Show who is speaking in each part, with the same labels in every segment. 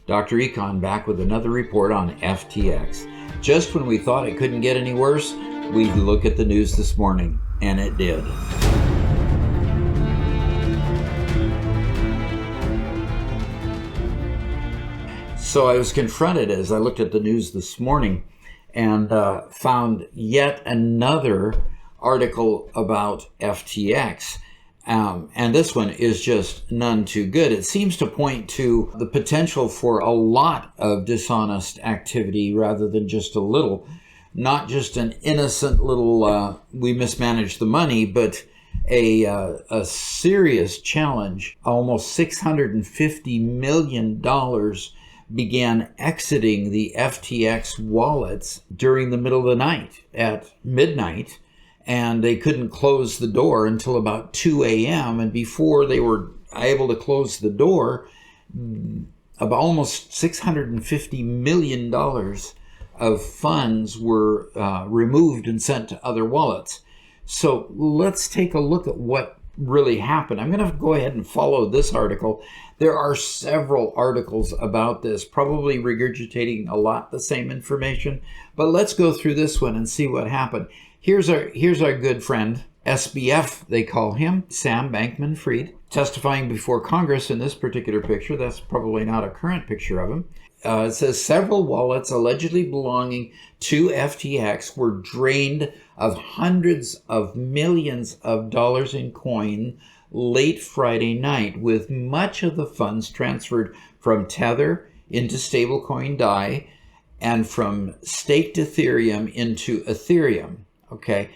Speaker 1: Dr. Econ back with another report on FTX. Just when we thought it couldn't get any worse, we look at the news this morning, and it did. So I was confronted as I looked at the news this morning and found yet another article about FTX. And this one is just none too good. It seems to point to the potential for a lot of dishonest activity rather than just a little. Not just an innocent little, we mismanaged the money, but a serious challenge. Almost $650 million began exiting the FTX wallets during the middle of the night at midnight. And they couldn't close the door until about 2 a.m. And before they were able to close the door, about almost $650 million of funds were removed and sent to other wallets. So let's take a look at what really happened. I'm going to go ahead and follow this article. There are several articles about this, probably regurgitating a lot the same information. But let's go through this one and see what happened. Here's our good friend, SBF, they call him, Sam Bankman-Fried, testifying before Congress in this particular picture. That's probably not a current picture of him. It says several wallets allegedly belonging to FTX were drained of hundreds of millions of dollars in coin late Friday night, with much of the funds transferred from Tether into stablecoin DAI and from staked Ethereum into Ethereum. Okay.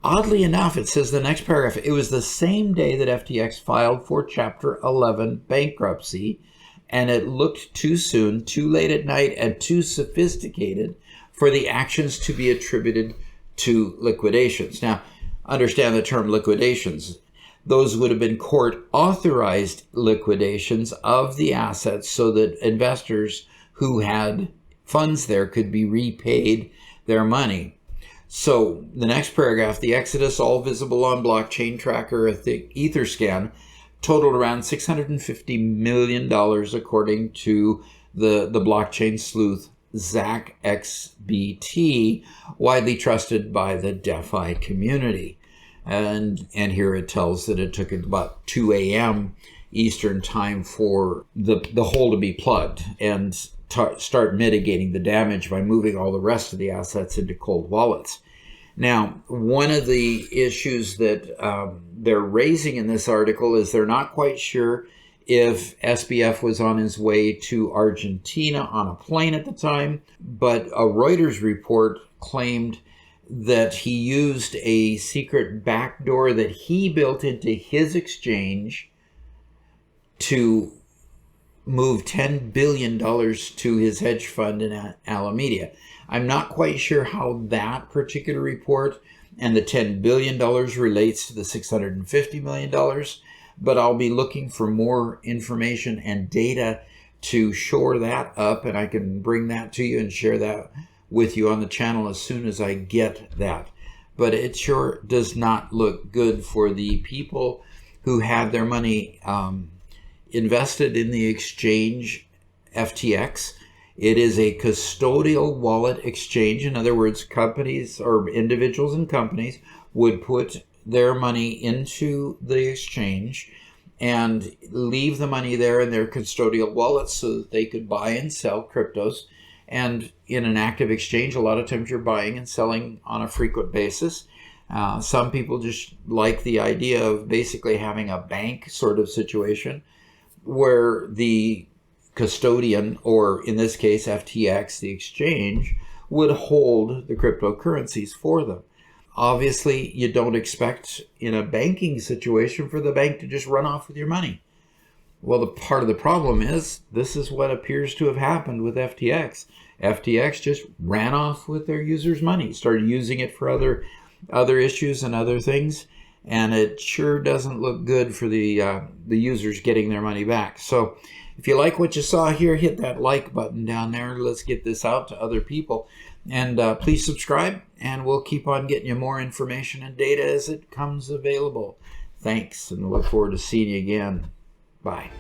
Speaker 1: Oddly enough, it says the next paragraph, it was the same day that FTX filed for Chapter 11 bankruptcy, and it looked too soon, too late at night, and too sophisticated for the actions to be attributed to liquidations. Now, understand the term liquidations. Those would have been court-authorized liquidations of the assets so that investors who had funds there could be repaid their money. So the next paragraph, the exodus, all visible on blockchain tracker Etherscan, totaled around $650 million, according to the blockchain sleuth Zach XBT, widely trusted by the DeFi community. And here it tells that it took about 2 a.m. Eastern time for the hole to be plugged and start mitigating the damage by moving all the rest of the assets into cold wallets. Now, one of the issues that they're raising in this article is they're not quite sure if SBF was on his way to Argentina on a plane at the time, but a Reuters report claimed that he used a secret backdoor that he built into his exchange to move $10 billion to his hedge fund in Alameda. I'm not quite sure how that particular report and the $10 billion relates to the $650 million, but I'll be looking for more information and data to shore that up, and I can bring that to you and share that with you on the channel as soon as I get that. But it sure does not look good for the people who had their money invested in the exchange FTX. It is a custodial wallet exchange. In other words, companies or individuals and companies would put their money into the exchange and leave the money there in their custodial wallets so that they could buy and sell cryptos. And in an active exchange, a lot of times you're buying and selling on a frequent basis. Some people just like the idea of basically having a bank sort of situation where the custodian, or in this case FTX, the exchange, would hold the cryptocurrencies for them. Obviously, you don't expect in a banking situation for the bank to just run off with your money. Well, the part of the problem is this is what appears to have happened with FTX. FTX just ran off with their users' money, started using it for other issues and other things, and it sure doesn't look good for the users getting their money back. So if you like what you saw here, hit that like button down there. Let's get this out to other people. And please subscribe, and we'll keep on getting you more information and data as it comes available. Thanks, and look forward to seeing you again. Bye.